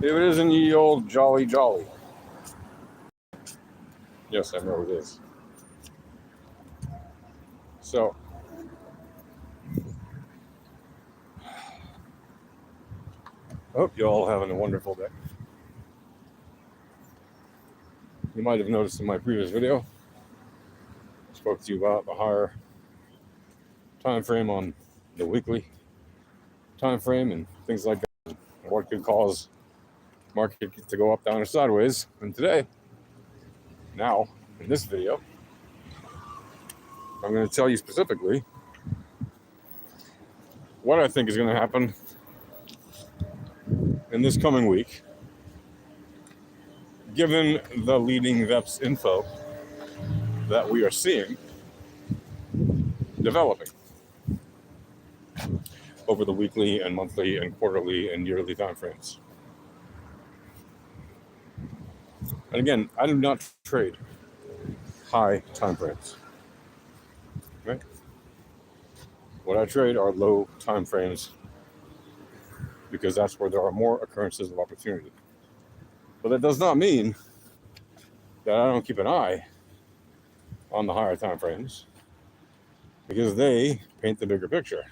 If it isn't ye old Jolly Jolly. Yes, I know it is. So, hope you all having a wonderful day. You might have noticed in my previous video, I spoke to you about the higher time frame on the weekly time frame and things like that, and what could cause market to go up, down, or sideways. And today, now, in this video, I'm going to tell you specifically what I think is going to happen in this coming week, given the leading VEPS info that we are seeing developing over the weekly and monthly and quarterly and yearly time frames. And again, I do not trade high time frames. Right? What I trade are low time frames because that's where there are more occurrences of opportunity. But that does not mean that I don't keep an eye on the higher time frames, because they paint the bigger picture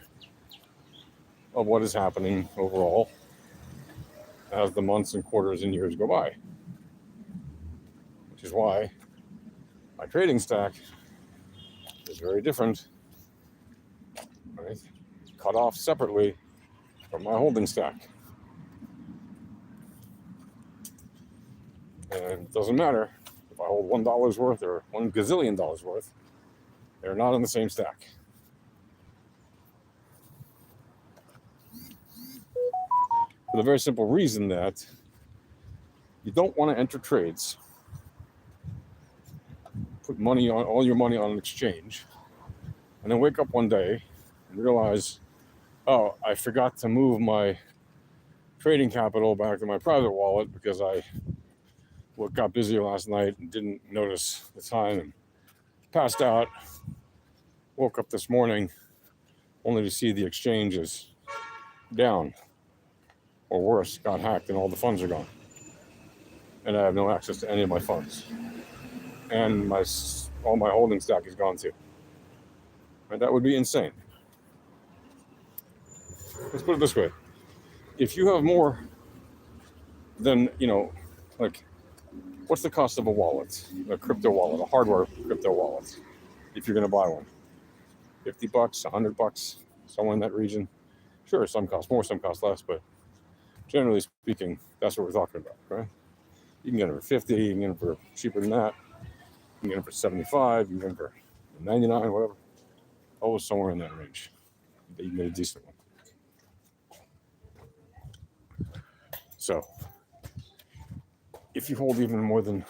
of what is happening overall as the months and quarters and years go by. Which is why my trading stack is very different, right? Cut off separately from my holding stack. And it doesn't matter if I hold $1 worth or $1 gazillion worth, they're not in the same stack. For the very simple reason that you don't want to enter trades, put money on all your money on an exchange, and then wake up one day and realize, oh, I forgot to move my trading capital back to my private wallet because I got busy last night and didn't notice the time and passed out. Woke up this morning only to see the exchange is down, or worse, got hacked and all the funds are gone. And I have no access to any of my funds. And all my holding stack is gone too. And that would be insane. Let's put it this way. If you have more than, like, what's the cost of a wallet, a crypto wallet, a hardware crypto wallet, if you're going to buy one? $50, $100, somewhere in that region. Sure, some cost more, some cost less, but generally speaking, that's what we're talking about, right? You can get them for 50, you can get them for cheaper than that, you can get them for 75, you can get them for 99, whatever. Always somewhere in that range that you get a decent one. So, if you hold even more than,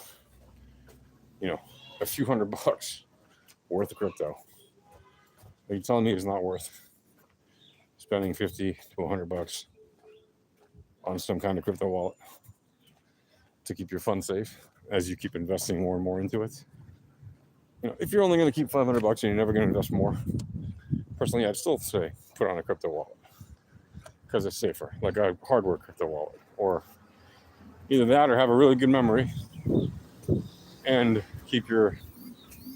a few $100 worth of crypto, are you telling me it's not worth spending $50 to $100 on some kind of crypto wallet to keep your funds safe as you keep investing more and more into it? If you're only going to keep $500 and you're never going to invest more, personally, I'd still say put on a crypto wallet because it's safer, like a hardware crypto wallet, or either that or have a really good memory and keep your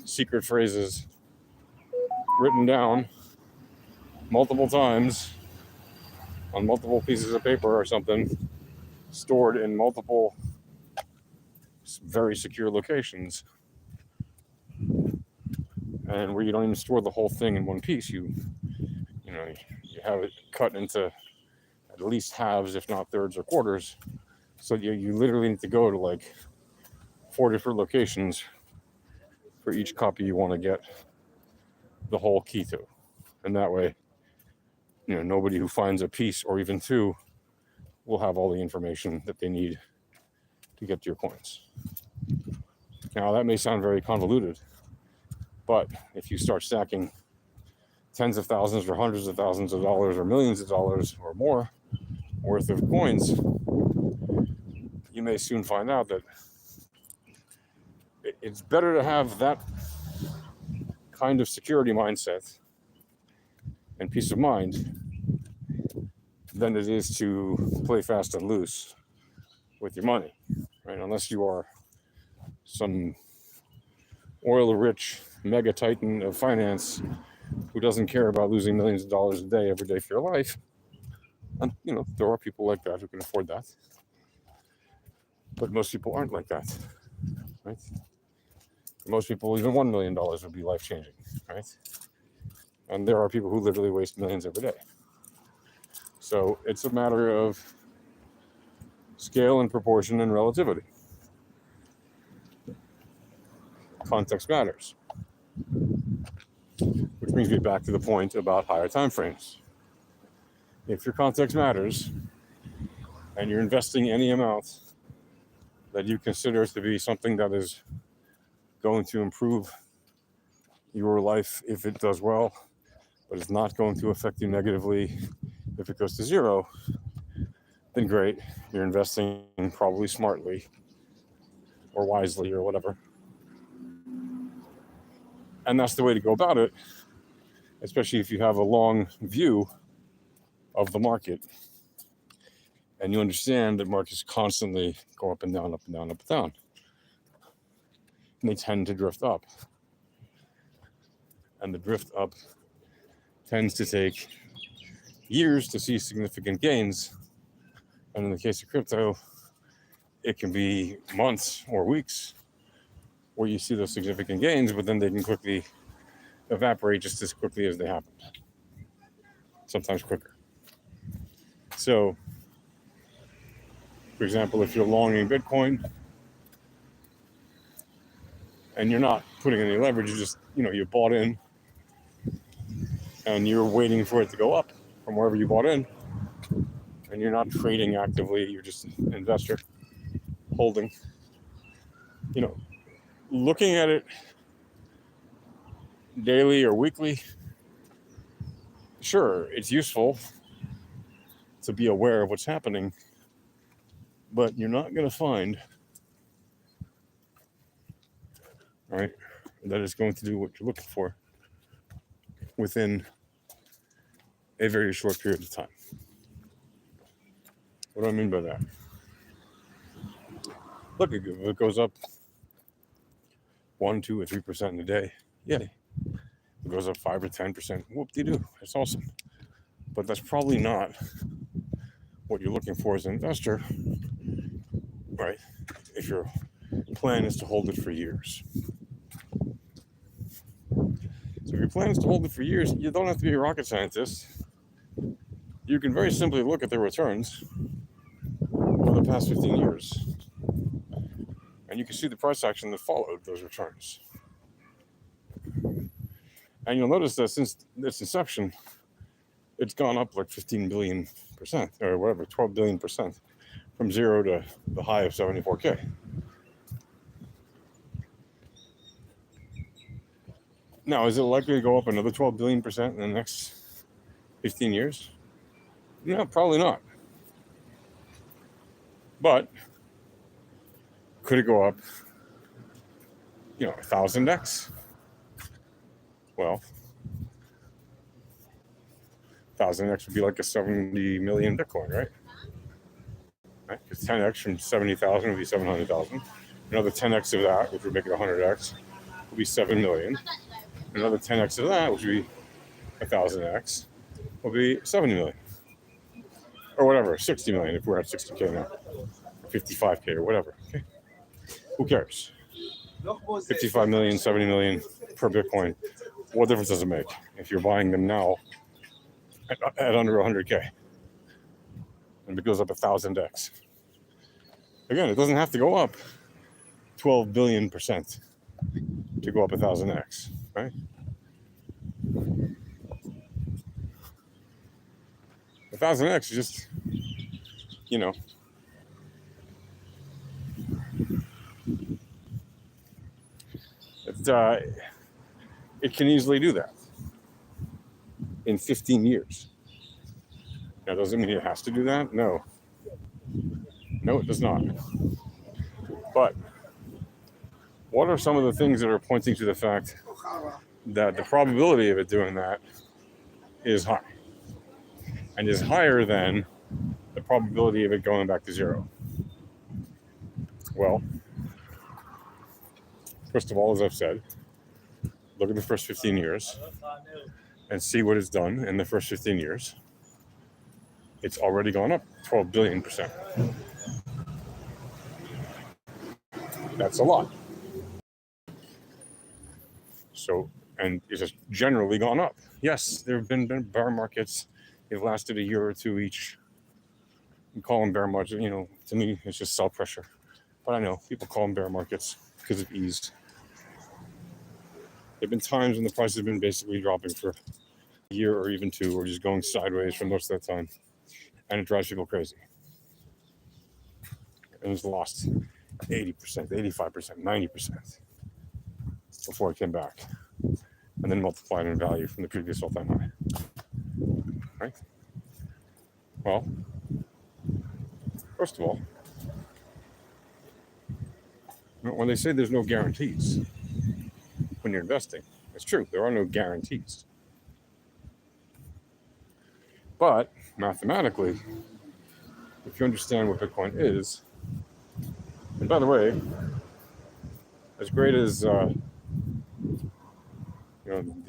secret phrases written down multiple times on multiple pieces of paper or something, stored in multiple very secure locations, and where you don't even store the whole thing in one piece. You have it cut into at least halves, if not thirds or quarters, so you literally need to go to like 4 different locations for each copy you want to get the whole key to. And that way, nobody who finds a piece or even two will have all the information that they need to get to your coins. Now, that may sound very convoluted, but if you start stacking tens of thousands or hundreds of thousands of dollars or millions of dollars or more worth of coins, you may soon find out that it's better to have that kind of security mindset and peace of mind than it is to play fast and loose with your money, right? Unless you are some oil-rich mega titan of finance who doesn't care about losing millions of dollars a day every day for your life. And there are people like that who can afford that, but most people aren't like that, right? Most people, even $1 million would be life-changing, right? And there are people who literally waste millions every day. So it's a matter of scale and proportion and relativity. Context matters. Which brings me back to the point about higher time frames. If your context matters and you're investing any amount that you consider to be something that is going to improve your life if it does well, but it's not going to affect you negatively if it goes to zero, then great. You're investing probably smartly or wisely or whatever. And that's the way to go about it, especially if you have a long view of the market and you understand that markets constantly go up and down, up and down, up and down. And they tend to drift up. And the drift up tends to take years to see significant gains. And in the case of crypto, it can be months or weeks where you see those significant gains, but then they can quickly evaporate just as quickly as they happened. Sometimes quicker. So, for example, if you're longing Bitcoin and you're not putting any leverage, you just, you bought in and you're waiting for it to go up from wherever you bought in, and you're not trading actively, you're just an investor holding, looking at it daily or weekly, sure, it's useful to be aware of what's happening, but you're not going to find, right, that is going to do what you're looking for within a very short period of time. What do I mean by that? Look, if it goes up 1, 2, or 3% in a day, yay. If it goes up 5 or 10%, whoop-de-doo, that's awesome. But that's probably not what you're looking for as an investor, right? If your plan is to hold it for years. So if your plan is to hold it for years, you don't have to be a rocket scientist. You can very simply look at the returns over the past 15 years. And you can see the price action that followed those returns. And you'll notice that since its inception, it's gone up like 15 billion%, or whatever, 12 billion%, from zero to the high of 74K. Now, is it likely to go up another 12 billion% in the next 15 years? No, probably not. But could it go up, 1,000x? Well, 1,000x would be like a 70 million Bitcoin, right? Because 10x from 70,000 would be 700,000. Another 10x of that, which would make it 100x, would be 7 million. Another 10x of that, which would be 1,000x, will be 70 million. Or whatever, 60 million if we're at 60K now. 55K or whatever. Okay. Who cares? 55 million, 70 million per Bitcoin. What difference does it make if you're buying them now at under 100K? And it goes up 1,000x. Again, it doesn't have to go up 12 billion% to go up 1,000x, right? 1,000x is just, it can easily do that in 15 years. Now, does it mean it has to do that? No. No, it does not. But what are some of the things that are pointing to the fact that the probability of it doing that is high and is higher than the probability of it going back to zero? Well, first of all, as I've said, look at the first 15 years and see what it's done in the first 15 years. It's already gone up 12 billion%. That's a lot. So, and it's just generally gone up. Yes, there have been bear markets. They've lasted a year or two each. You call them bear markets, to me, it's just sell pressure. But I know people call them bear markets because of ease. There have been times when the price has been basically dropping for a year or even two, or just going sideways for most of that time. And it drives people crazy. And it's lost 80%, 85%, 90% before it came back. And then multiplied in value from the previous all-time high. Right? Well, first of all, when they say there's no guarantees when you're investing, it's true. There are no guarantees. But mathematically, if you understand what Bitcoin is, and by the way, as great as the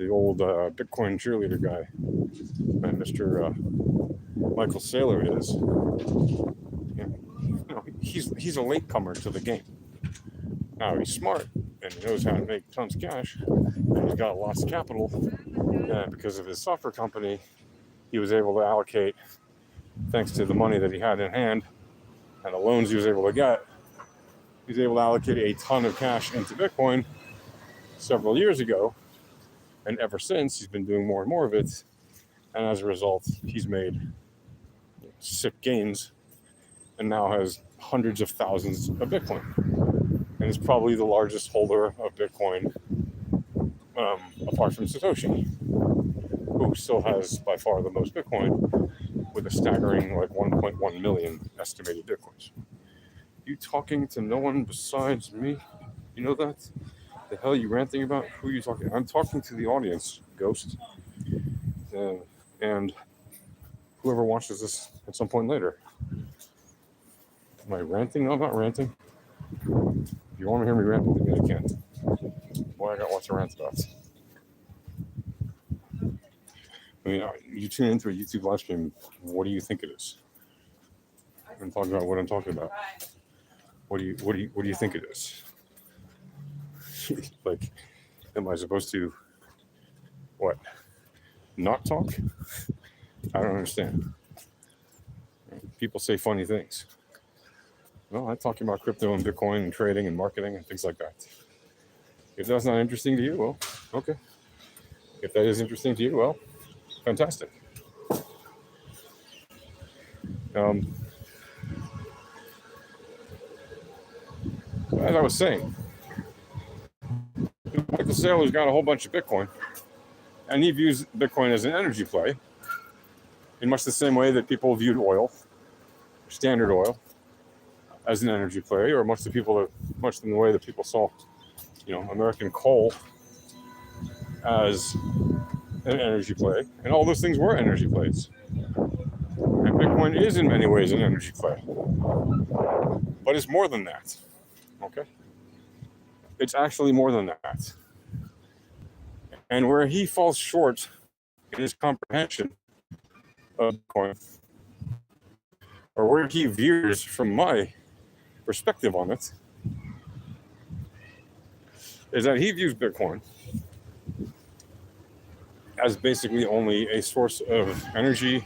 old Bitcoin cheerleader guy, Mr. Michael Saylor is, he's a latecomer to the game. Now he's smart and he knows how to make tons of cash, and he's got lots of capital, and because of his software company, he was able to allocate, thanks to the money that he had in hand and the loans he was able to get, he was able to allocate a ton of cash into Bitcoin several years ago, and ever since he's been doing more and more of it, and as a result he's made sick gains and now has hundreds of thousands of Bitcoin, and is probably the largest holder of Bitcoin apart from Satoshi, who still has by far the most Bitcoin with a staggering 1.1 million estimated Bitcoins. You talking to no one besides me? You know that? The hell are you ranting about? Who are you talking? I'm talking to the audience, Ghost, and whoever watches this at some point later. Am I ranting? No, I'm not ranting. If you want to hear me rant, believe me, I can't. Boy, I got lots to rant about. I mean, you tune into a YouTube live stream, what do you think it is? I'm talking about what I'm talking about. What do you think it is? Am I supposed to what? Not talk? I don't understand. People say funny things. Well, I'm talking about crypto and Bitcoin and trading and marketing and things like that. If that's not interesting to you, well, okay. If that is interesting to you, well, fantastic. As I was saying, Michael Saylor's got a whole bunch of Bitcoin, and he views Bitcoin as an energy play in much the same way that people viewed oil, Standard Oil, as an energy play, or much in the way that people saw, American coal as an energy play, and all those things were energy plays. And Bitcoin is in many ways an energy play, but it's more than that. Okay, it's actually more than that. And where he falls short in his comprehension of Bitcoin, or where he veers from my perspective on it, is that he views Bitcoin as basically only a source of energy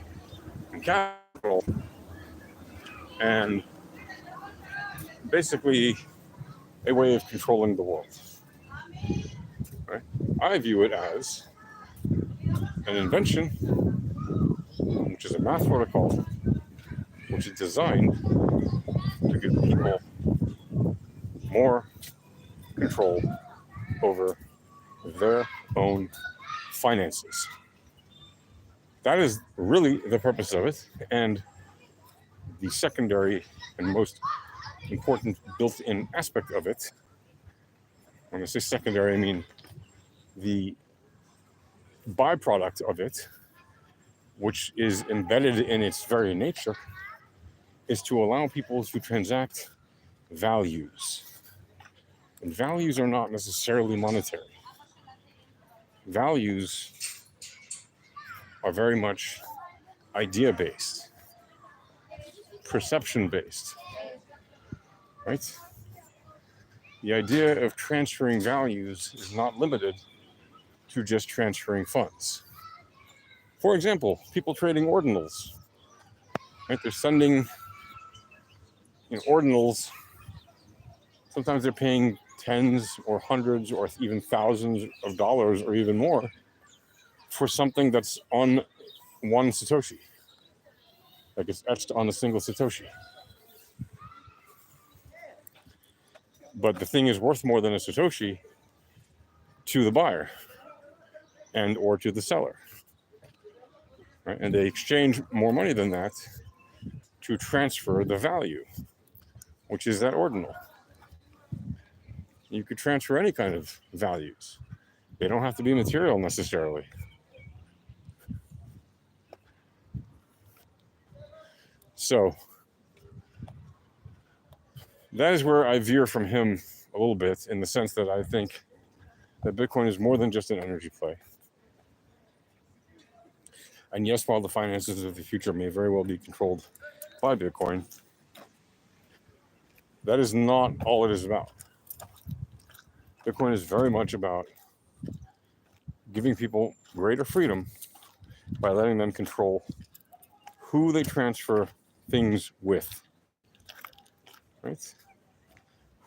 and capital, and basically a way of controlling the world. Right? I view it as an invention, which is a math protocol, which is designed to give people more control over their own finances. That is really the purpose of it, and the secondary and most important built-in aspect of it. When I say secondary, I mean the byproduct of it, which is embedded in its very nature, is to allow people to transact values. And values are not necessarily monetary. Values are very much idea-based, perception-based, right? The idea of transferring values is not limited to just transferring funds. For example, people trading ordinals, right? They're sending ordinals. Sometimes they're paying tens or hundreds or even thousands of dollars or even more for something that's on one Satoshi. Like it's etched on a single Satoshi. But the thing is worth more than a Satoshi to the buyer and or to the seller. Right? And they exchange more money than that to transfer the value, which is that ordinal. You could transfer any kind of values. They don't have to be material necessarily. So that is where I veer from him a little bit, in the sense that I think that Bitcoin is more than just an energy play. And yes, while the finances of the future may very well be controlled by Bitcoin, that is not all it is about. Bitcoin is very much about giving people greater freedom by letting them control who they transfer things with, right?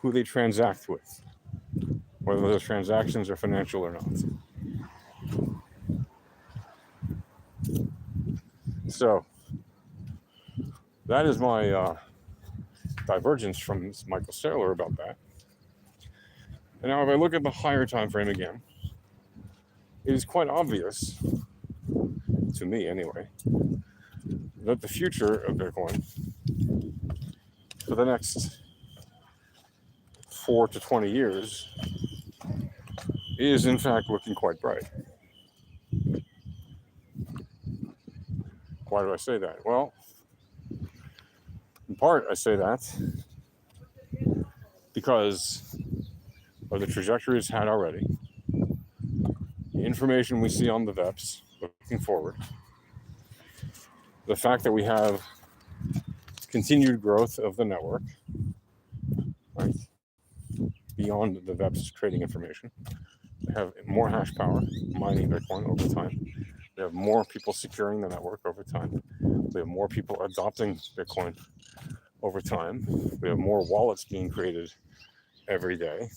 Who they transact with, whether those transactions are financial or not. So that is my divergence from Michael Saylor about that. And now if I look at the higher time frame again, it is quite obvious, to me anyway, that the future of Bitcoin for the next 4 to 20 years is in fact looking quite bright. Why do I say that? Well, in part I say that because of the trajectory it's had already, the information we see on the VEPs looking forward, the fact that we have continued growth of the network, right, beyond the VEPs trading information. We have more hash power mining Bitcoin over time. We have more people securing the network over time. We have more people adopting Bitcoin over time. We have more wallets being created every day.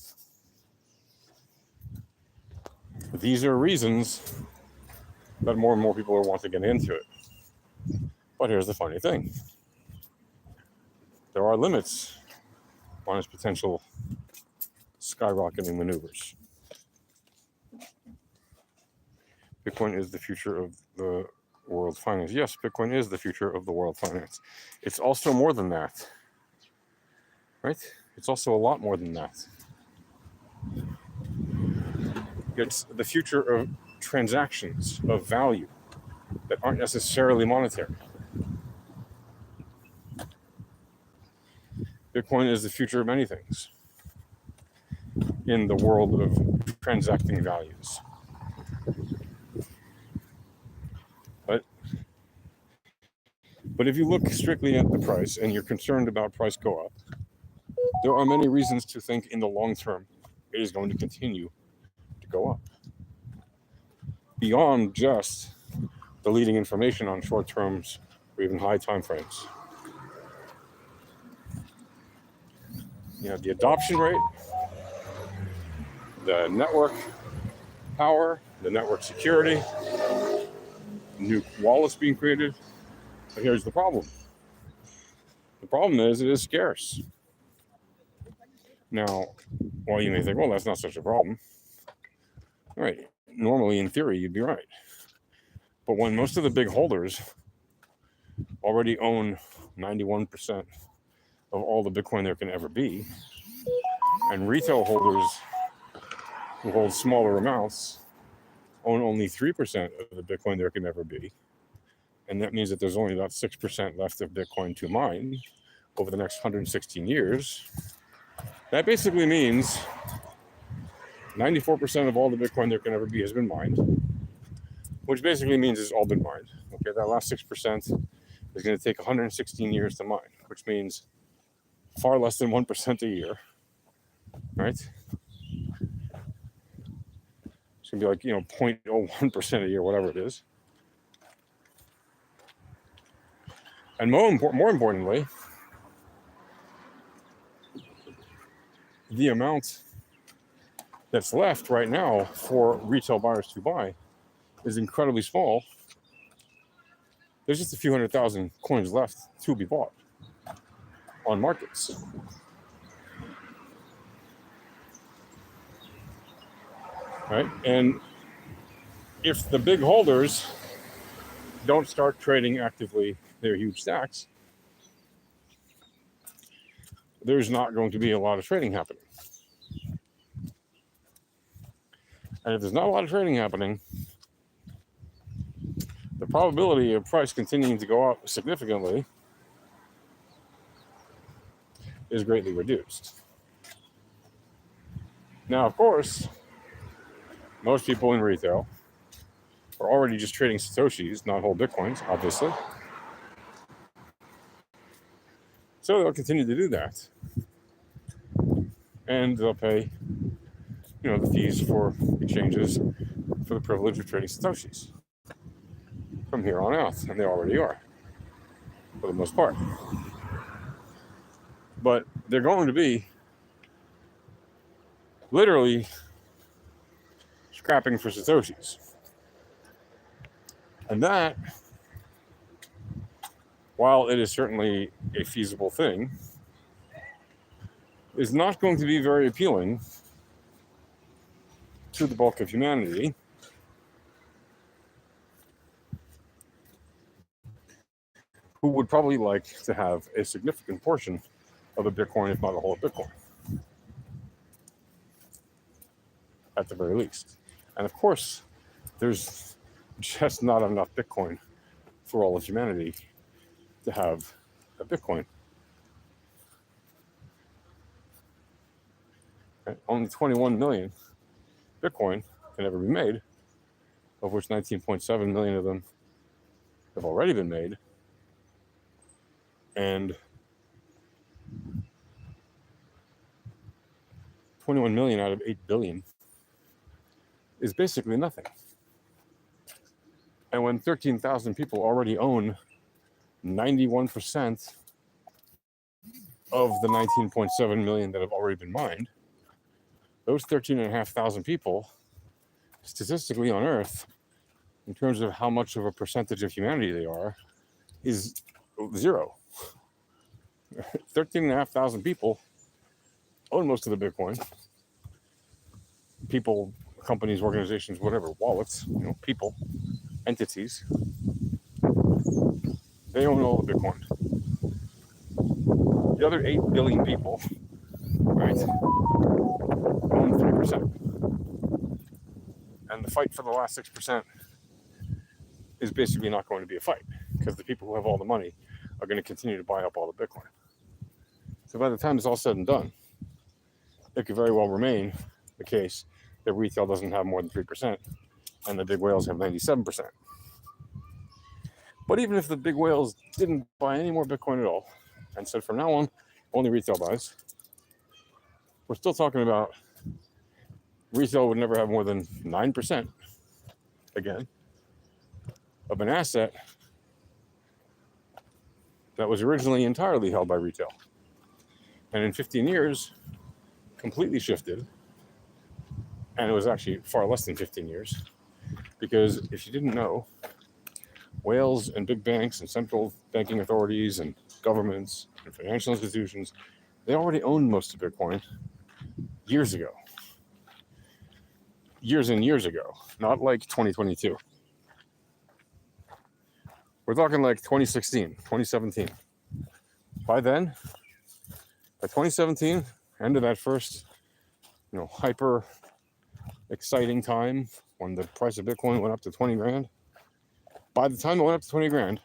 These are reasons that more and more people are wanting to get into it. But here's the funny thing. There are limits on its potential skyrocketing maneuvers. Bitcoin is the future of the world finance. Yes, Bitcoin is the future of the world finance. It's also more than that, right? It's also a lot more than that. It's the future of transactions of value that aren't necessarily monetary. Bitcoin is the future of many things in the world of transacting values. But if you look strictly at the price and you're concerned about price go up, there are many reasons to think in the long term it is going to continue to go up. Beyond just the leading information on short terms or even high time frames. You know, the adoption rate, the network power, the network security, new wallets being created. But here's the problem. The problem is it is scarce. Now, while you may think, well, that's not such a problem. All right. Normally, in theory, you'd be right. But when most of the big holders already own 91% of all the Bitcoin there can ever be, and retail holders who hold smaller amounts own only 3% of the Bitcoin there can ever be, and that means that there's only about 6% left of Bitcoin to mine over the next 116 years, That basically means 94% of all the Bitcoin there can ever be has been mined, which basically means it's all been mined. Okay, that last 6% is going to take 116 years to mine, which means far less than 1% a year, right? It's going to be like, 0.01% a year, whatever it is. And more importantly, the amount that's left right now for retail buyers to buy is incredibly small. There's just a few 100,000 coins left to be bought on markets. Right? And if the big holders don't start trading actively their huge stacks, there's not going to be a lot of trading happening. And if there's not a lot of trading happening, the probability of price continuing to go up significantly is greatly reduced. Now, of course, most people in retail are already just trading Satoshis, not whole Bitcoins, obviously. So they'll continue to do that. And they'll pay, the fees for exchanges for the privilege of trading Satoshis from here on out. And they already are, for the most part. But they're going to be literally scrapping for Satoshis. And that, while it is certainly a feasible thing, is not going to be very appealing to the bulk of humanity, who would probably like to have a significant portion of a Bitcoin, if not a whole Bitcoin, at the very least. And of course, there's just not enough Bitcoin for all of humanity to have a Bitcoin. Okay? Only 21 million Bitcoin can ever be made, of which 19.7 million of them have already been made. And 21 million out of 8 billion is basically nothing. And when 13,000 people already own 91% of the 19.7 million that have already been mined, those 13,500 people, statistically on Earth, in terms of how much of a percentage of humanity they are, is zero. 13,500 people own most of the Bitcoin. People, companies, organizations, whatever, wallets, people, entities, they own all the Bitcoin. The other 8 billion people, right, own 3%. And the fight for the last 6% is basically not going to be a fight, because the people who have all the money are going to continue to buy up all the Bitcoin. So by the time it's all said and done, it could very well remain the case that retail doesn't have more than 3% and the big whales have 97%. But even if the big whales didn't buy any more Bitcoin at all and said from now on, only retail buys, we're still talking about retail would never have more than 9%, again, of an asset that was originally entirely held by retail. And in 15 years, completely shifted. And it was actually far less than 15 years. Because if you didn't know, whales and big banks and central banking authorities and governments and financial institutions, they already owned most of Bitcoin years ago. Years and years ago, not like 2022. We're talking like 2016, 2017. By then, by 2017, end of that first, hyper exciting time when the price of Bitcoin went up to 20 grand. By the time it went up to 20 grand,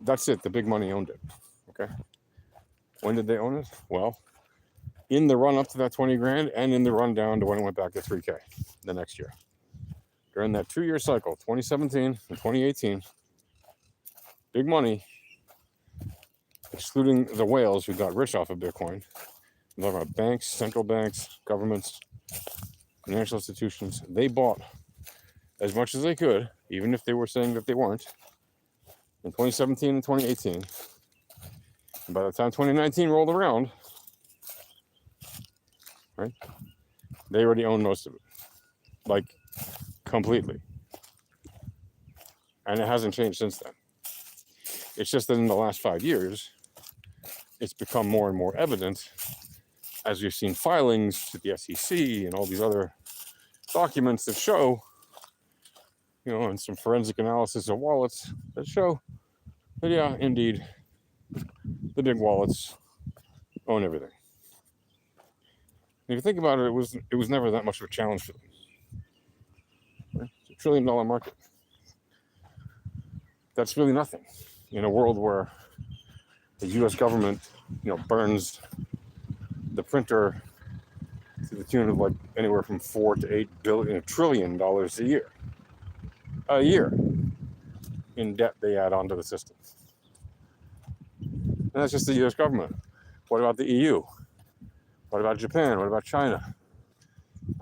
that's it. The big money owned it. Okay. When did they own it? Well, in the run up to that 20 grand and in the run down to when it went back to 3K the next year. During that 2-year cycle, 2017 and 2018, big money, excluding the whales who got rich off of Bitcoin. I'm talking about banks, central banks, governments, financial institutions. They bought as much as they could, even if they were saying that they weren't, in 2017 and 2018. And by the time 2019 rolled around, right, they already owned most of it, like completely. And it hasn't changed since then. It's just that in the last 5 years, it's become more and more evident as we've seen filings to the SEC and all these other documents that show, and some forensic analysis of wallets that show that, yeah, indeed, the big wallets own everything. And if you think about it, it was never that much of a challenge for them. Right? It's $1 trillion market. That's really nothing in a world where the U.S. government, burns the printer to the tune of like anywhere from $4 to $8 trillion a year in debt they add onto the system. And that's just the U.S. government. What about the EU? What about Japan? What about China?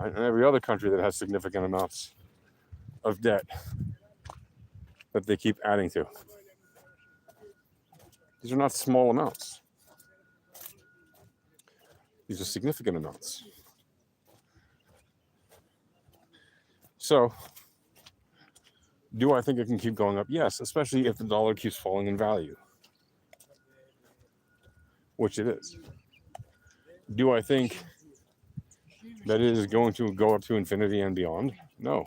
And every other country that has significant amounts of debt that they keep adding to. These are not small amounts. These are significant amounts. So, do I think it can keep going up? Yes, especially if the dollar keeps falling in value, which it is. Do I think that it is going to go up to infinity and beyond? No.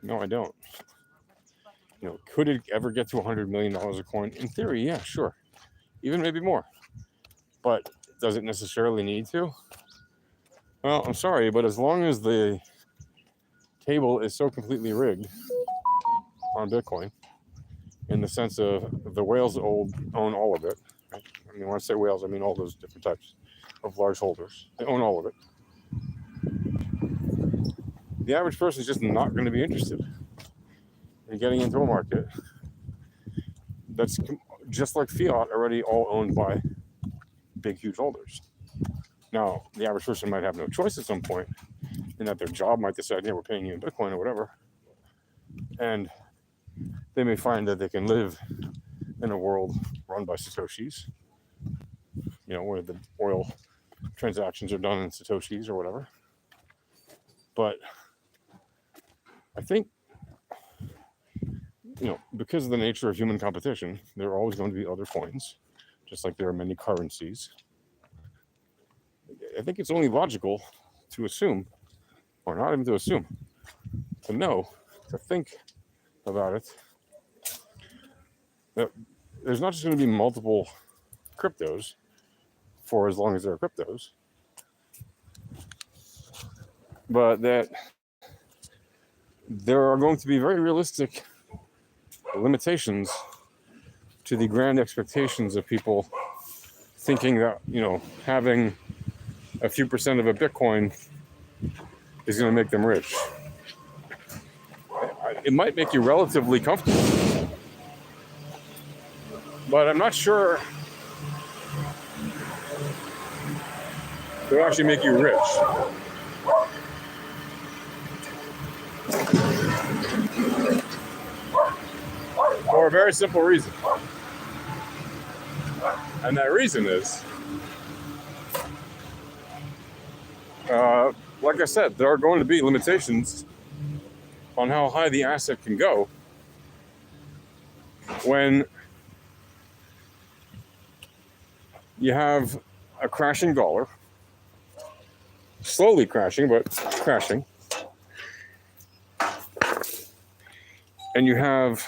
No, I don't. Could it ever get to $100 million a coin? In theory, yeah, sure. Even maybe more. But does it necessarily need to? Well, I'm sorry, but as long as the table is so completely rigged on Bitcoin, in the sense of the whales own all of it. Right? I mean, when I say whales, I mean all those different types of large holders. They own all of it. The average person is just not going to be interested in getting into a market that's just like fiat, already all owned by big, huge holders. Now, the average person might have no choice at some point, in that their job might decide, yeah, we're paying you in Bitcoin or whatever. And they may find that they can live in a world run by Satoshis, where the oil transactions are done in Satoshis or whatever. But I think, because of the nature of human competition, there are always going to be other coins, just like there are many currencies. I think it's only logical to assume, or not even to assume, to know, to think about it, that there's not just going to be multiple cryptos for as long as there are cryptos, but that there are going to be very realistic limitations to the grand expectations of people thinking that, having a few percent of a Bitcoin is going to make them rich. It might make you relatively comfortable, but I'm not sure it'll actually make you rich. For a very simple reason. And that reason is, like I said, there are going to be limitations on how high the asset can go when you have a crashing dollar, slowly crashing, but crashing, and you have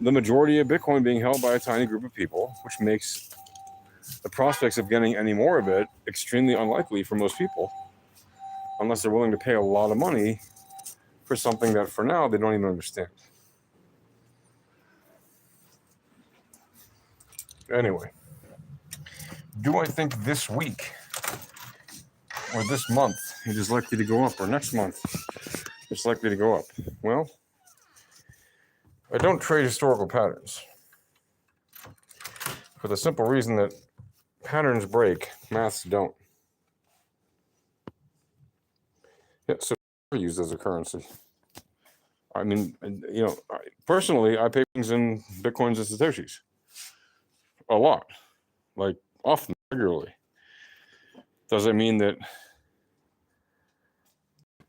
the majority of Bitcoin being held by a tiny group of people, which makes the prospects of getting any more of it extremely unlikely for most people. unless they're willing to pay a lot of money for something that for now they don't even understand. Anyway, do I think this week or this month it is likely to go up, or next month it's likely to go up? Well, I don't trade historical patterns for the simple reason that patterns break, maths don't. Yeah, so used as a currency. I mean, personally, I pay things in Bitcoins and Satoshis a lot, like often, regularly. Does it mean that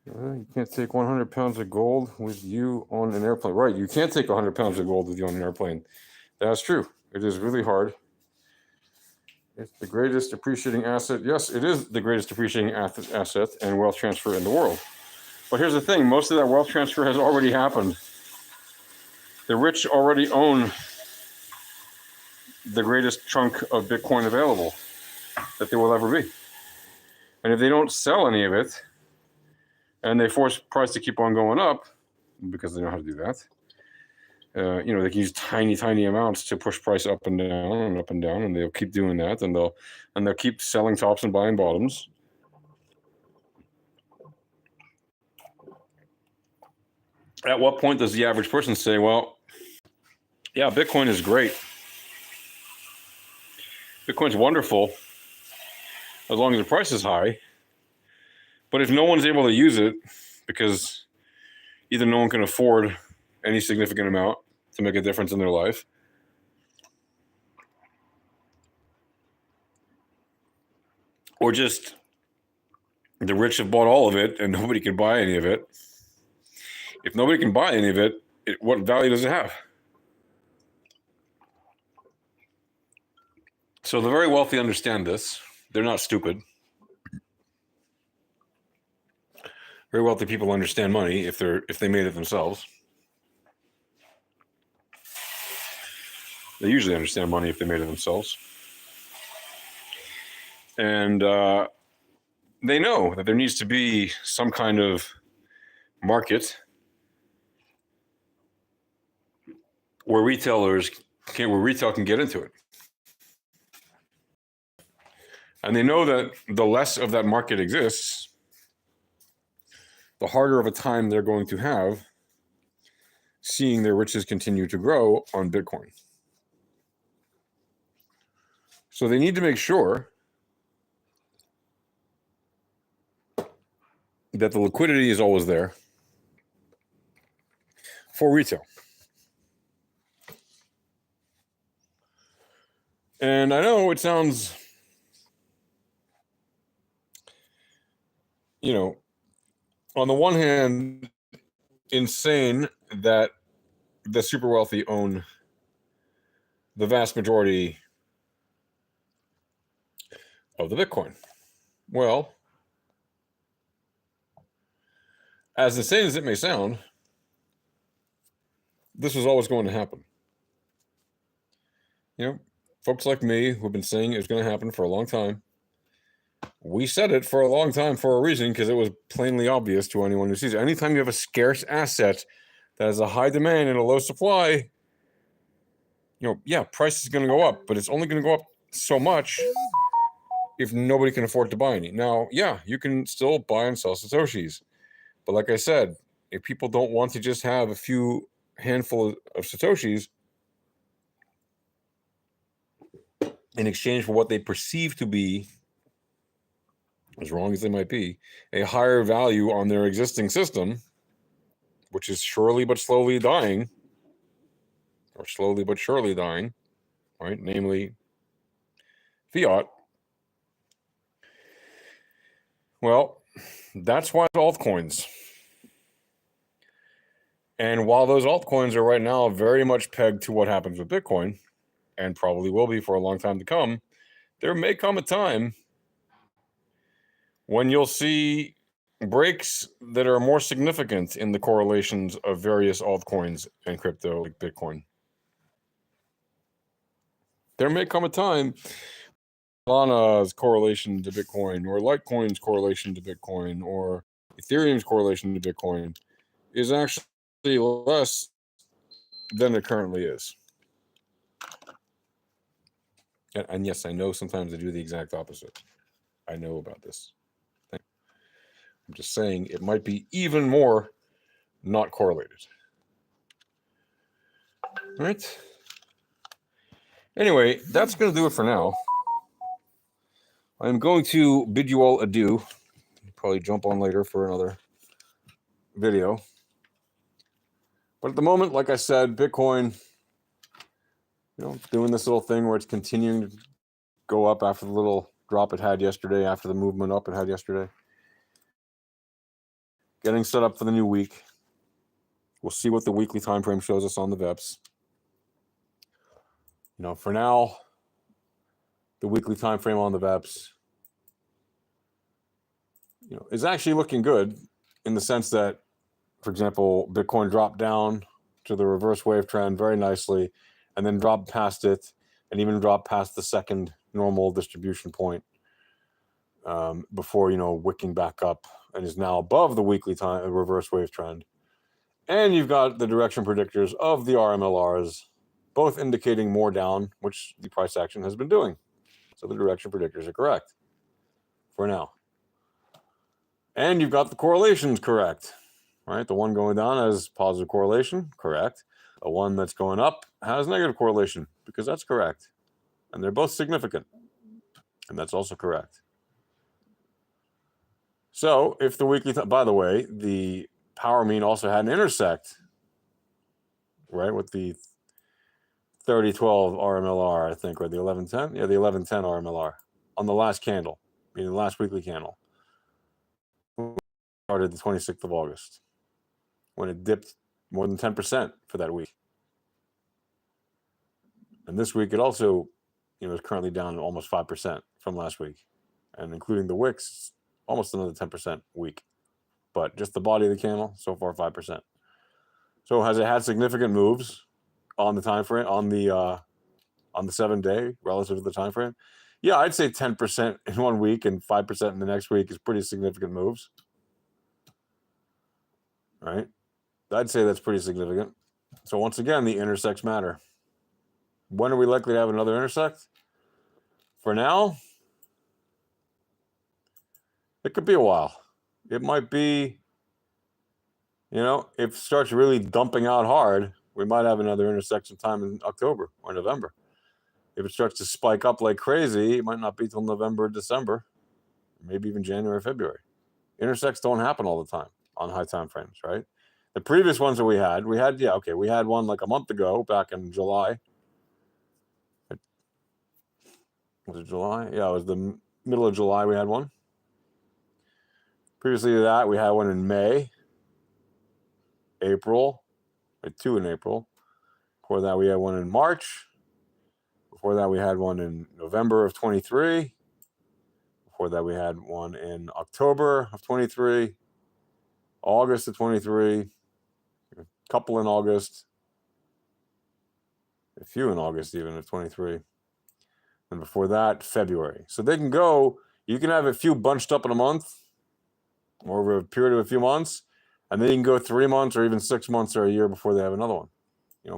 you can't take 100 pounds of gold with you on an airplane? Right, you can't take 100 pounds of gold with you on an airplane. That's true. It is really hard. It's the greatest appreciating asset. Yes, it is the greatest appreciating asset and wealth transfer in the world. But here's the thing, most of that wealth transfer has already happened. The rich already own the greatest chunk of Bitcoin available that there will ever be. And if they don't sell any of it, and they force price to keep on going up, because they know how to do that, they can use tiny amounts to push price up and down, and they'll keep doing that, and they'll keep selling tops and buying bottoms. At what point does the average person say, well, yeah, Bitcoin is great. Bitcoin's wonderful as long as the price is high. But if no one's able to use it because either no one can afford any significant amount to make a difference in their life, or just the rich have bought all of it and nobody can buy any of it. If nobody can buy any of it, what value does it have? So the very wealthy understand this. They're not stupid. Very wealthy people understand money if they made it themselves. They usually understand money if they made it themselves. And they know that there needs to be some kind of market where retail can get into it. And they know that the less of that market exists, the harder of a time they're going to have seeing their riches continue to grow on Bitcoin. So they need to make sure that the liquidity is always there for retail. And I know it sounds, on the one hand, insane that the super wealthy own the vast majority of the Bitcoin. Well, as insane as it may sound, this was always going to happen. Folks like me who've been saying it was going to happen for a long time. We said it for a long time for a reason, because it was plainly obvious to anyone who sees it. Anytime you have a scarce asset that has a high demand and a low supply, price is going to go up, but it's only going to go up so much if nobody can afford to buy any. Now, you can still buy and sell Satoshis. But like I said, if people don't want to just have a few handful of Satoshis in exchange for what they perceive to be, as wrong as they might be, a higher value on their existing system, which is surely but slowly dying, or slowly but surely dying, right? Namely, fiat. Well, that's why altcoins. And while those altcoins are right now very much pegged to what happens with Bitcoin, and probably will be for a long time to come, there may come a time when you'll see breaks that are more significant in the correlations of various altcoins and crypto, like Bitcoin. There may come a time Solana's correlation to Bitcoin, or Litecoin's correlation to Bitcoin, or Ethereum's correlation to Bitcoin is actually less than it currently is. And yes, I know sometimes I do the exact opposite. I know about this. I'm just saying it might be even more not correlated. All right. Anyway, that's going to do it for now. I'm going to bid you all adieu. Probably jump on later for another video. But at the moment, like I said, Bitcoin, doing this little thing where it's continuing to go up after the little drop it had yesterday, after the movement up it had yesterday. Getting set up for the new week. We'll see what the weekly time frame shows us on the VEPs. For now, the weekly time frame on the VEPs, is actually looking good in the sense that, for example, Bitcoin dropped down to the reverse wave trend very nicely, and then dropped past it, and even dropped past the second normal distribution point before wicking back up, and is now above the weekly time reverse wave trend. And you've got the direction predictors of the RMLRs, both indicating more down, which the price action has been doing. So the direction predictors are correct for now. And you've got the correlations correct, right? The one going down has positive correlation, correct. The one that's going up has negative correlation, because that's correct. And they're both significant, and that's also correct. So if the weekly, by the way, the power mean also had an intersect, right, with the 3012 RMLR, I think, or the 1110. Yeah, the 1110 RMLR on the last candle, meaning the last weekly candle. Started the 26th of August, when it dipped more than 10% for that week. And this week it also, is currently down almost 5% from last week, and including the wicks, almost another 10% week. But just the body of the candle, so far 5%. So has it had significant moves on the time frame, on the 7-day relative to the time frame? Yeah, I'd say 10% in one week and 5% in the next week is pretty significant moves. Right? I'd say that's pretty significant. So once again, the intersects matter. When are we likely to have another intersect? For now, it could be a while. It might be, if it starts really dumping out hard, we might have another intersection time in October or November. If it starts to spike up like crazy, it might not be till November, December, maybe even January, February. Intersects don't happen all the time on high time frames, right? The previous ones that we had one like a month ago, back in July. Was it July? Yeah, it was the middle of July we had one. Previously to that, we had one in May, April, two in April. Before that, we had one in March. Before that, we had one in November of 23. Before that, we had one in October of 23, August of 23, a couple in August, a few in August even of 23. And before that, February. So they can go, you can have a few bunched up in a month or over a period of a few months, and then you can go 3 months or even 6 months or a year before they have another one.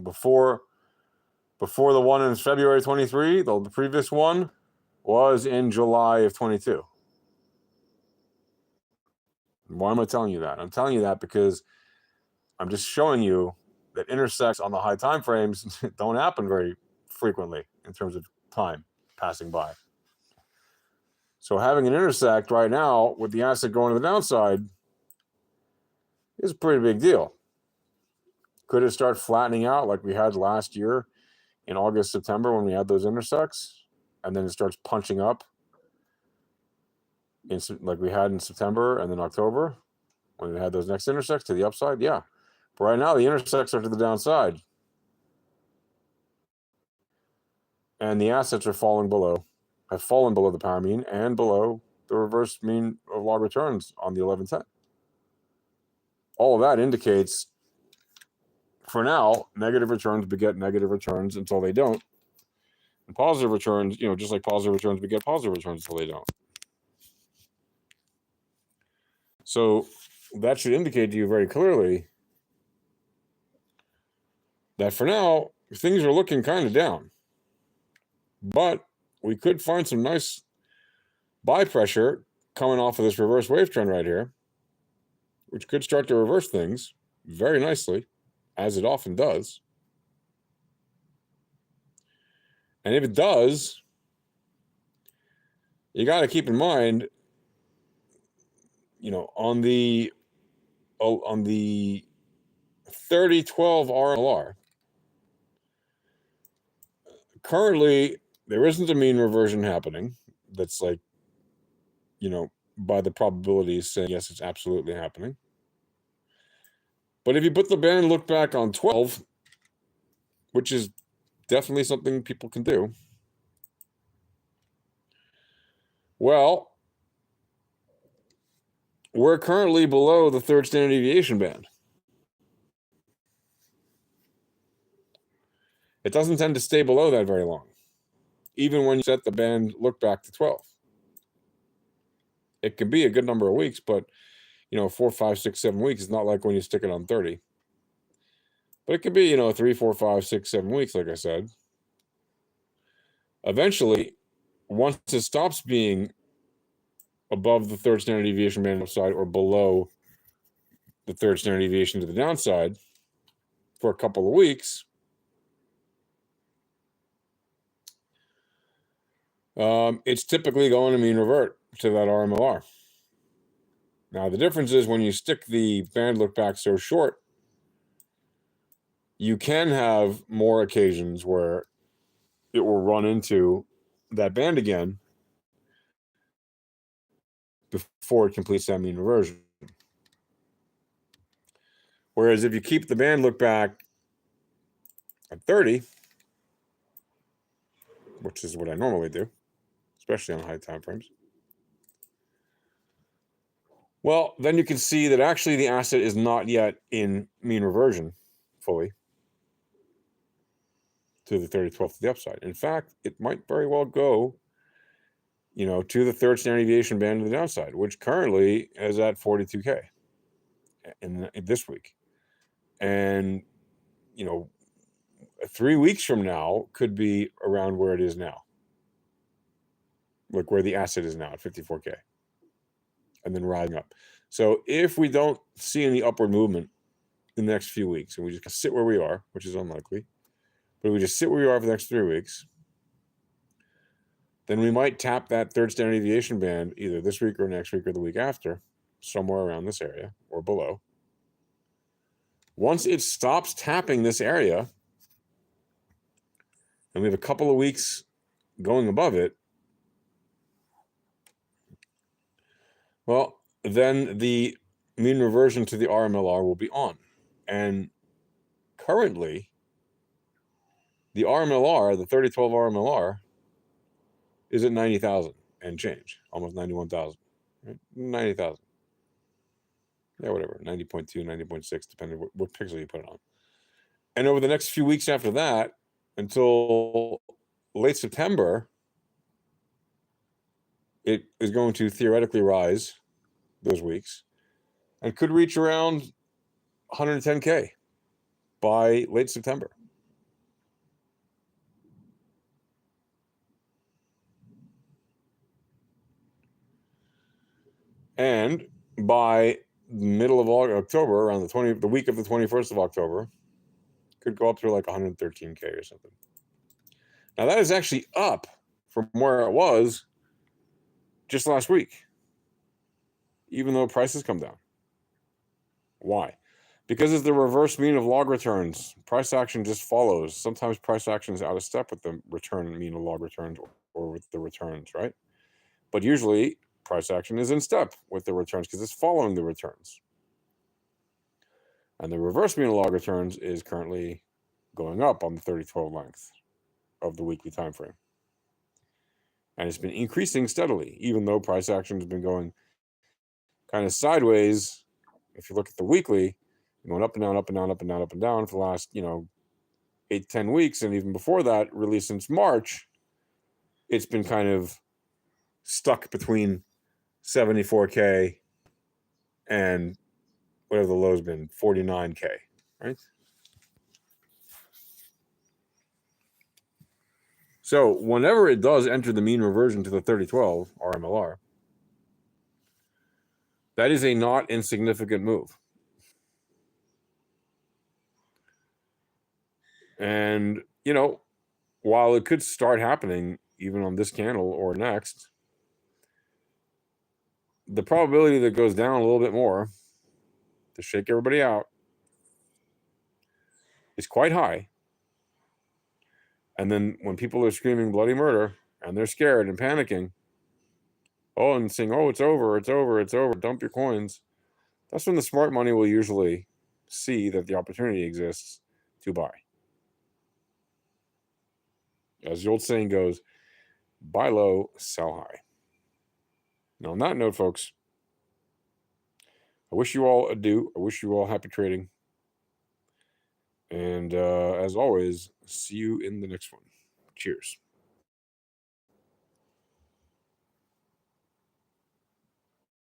Before the one in February 23, the previous one was in July of 22. Why am I telling you that? I'm telling you that because I'm just showing you that intersects on the high time frames don't happen very frequently in terms of time passing by. So having an intersect right now with the asset going to the downside is a pretty big deal. Could it start flattening out like we had last year in August, September when we had those intersects, and then it starts punching up like we had in September and then October when we had those next intersects to the upside? Yeah. But right now the intersects are to the downside. And the assets are have fallen below the power mean and below the reverse mean of log returns on the 1110. All of that indicates, for now, negative returns beget negative returns until they don't. And positive returns, just like positive returns, we get positive returns until they don't. So that should indicate to you very clearly that for now, things are looking kind of down. But we could find some nice buy pressure coming off of this reverse wave trend right here, which could start to reverse things very nicely, as it often does. And if it does, you got to keep in mind, on the 3012 RMLR, currently there isn't a mean reversion happening. That's like, by the probabilities saying yes, it's absolutely happening. But if you put the band look back on 12, which is definitely something people can do, well, we're currently below the third standard deviation band. It doesn't tend to stay below that very long, even when you set the band look back to 12. It can be a good number of weeks, but 4, 5, 6, 7 weeks is not like when you stick it on 30. But it could be 3, 4, 5, 6, 7 weeks, like I said. Eventually, once it stops being above the third standard deviation band upside or below the third standard deviation to the downside for a couple of weeks, it's typically going to mean revert to that RMLR. Now, the difference is when you stick the band look back so short, you can have more occasions where it will run into that band again before it completes that mean reversion. Whereas if you keep the band look back at 30, which is what I normally do, especially on high time frames, well, then you can see that actually the asset is not yet in mean reversion fully to the 3012 to the upside. In fact, it might very well go, to the third standard deviation band to the downside, which currently is at 42K in this week. And, 3 weeks from now could be around where it is now, like where the asset is now at 54K, and then rising up. So if we don't see any upward movement in the next few weeks, and we just sit where we are, which is unlikely, but we just sit where we are for the next 3 weeks, then we might tap that third standard deviation band either this week or next week or the week after, somewhere around this area or below. Once it stops tapping this area, and we have a couple of weeks going above it, well, then the mean reversion to the RMLR will be on. And currently, the RMLR, the 3012 RMLR, is at 90,000 and change, almost 91,000, right? 90,000. Yeah, whatever, 90.2, 90.6, depending on what pixel you put it on. And over the next few weeks after that, until late September, it is going to theoretically rise those weeks and could reach around 110K by late September. And by middle of October, around the week of the 21st of October, could go up to like 113K or something. Now that is actually up from where it was just last week, even though prices come down. Why? Because it's the reverse mean of log returns. Price action just follows. Sometimes price action is out of step with the return mean of log returns or with the returns, right? But usually price action is in step with the returns because it's following the returns. And the reverse mean of log returns is currently going up on the 3012 length of the weekly time frame. And it's been increasing steadily, even though price action has been going kind of sideways. If you look at the weekly, going up and down, up and down, up and down, up and down for the last, 8-10 weeks. And even before that, really since March, it's been kind of stuck between 74K and whatever the low's been, 49K, right? So whenever it does enter the mean reversion to the 3012 RMLR, that is a not insignificant move. And, you know, while it could start happening even on this candle or next, the probability that it goes down a little bit more to shake everybody out is quite high. And then when people are screaming bloody murder and they're scared and panicking, oh, and saying, oh, it's over, it's over, it's over, dump your coins, that's when the smart money will usually see that the opportunity exists to buy. As the old saying goes, buy low, sell high. Now, on that note, folks, I wish you all adieu. I wish you all happy trading. And as always, see you in the next one. Cheers.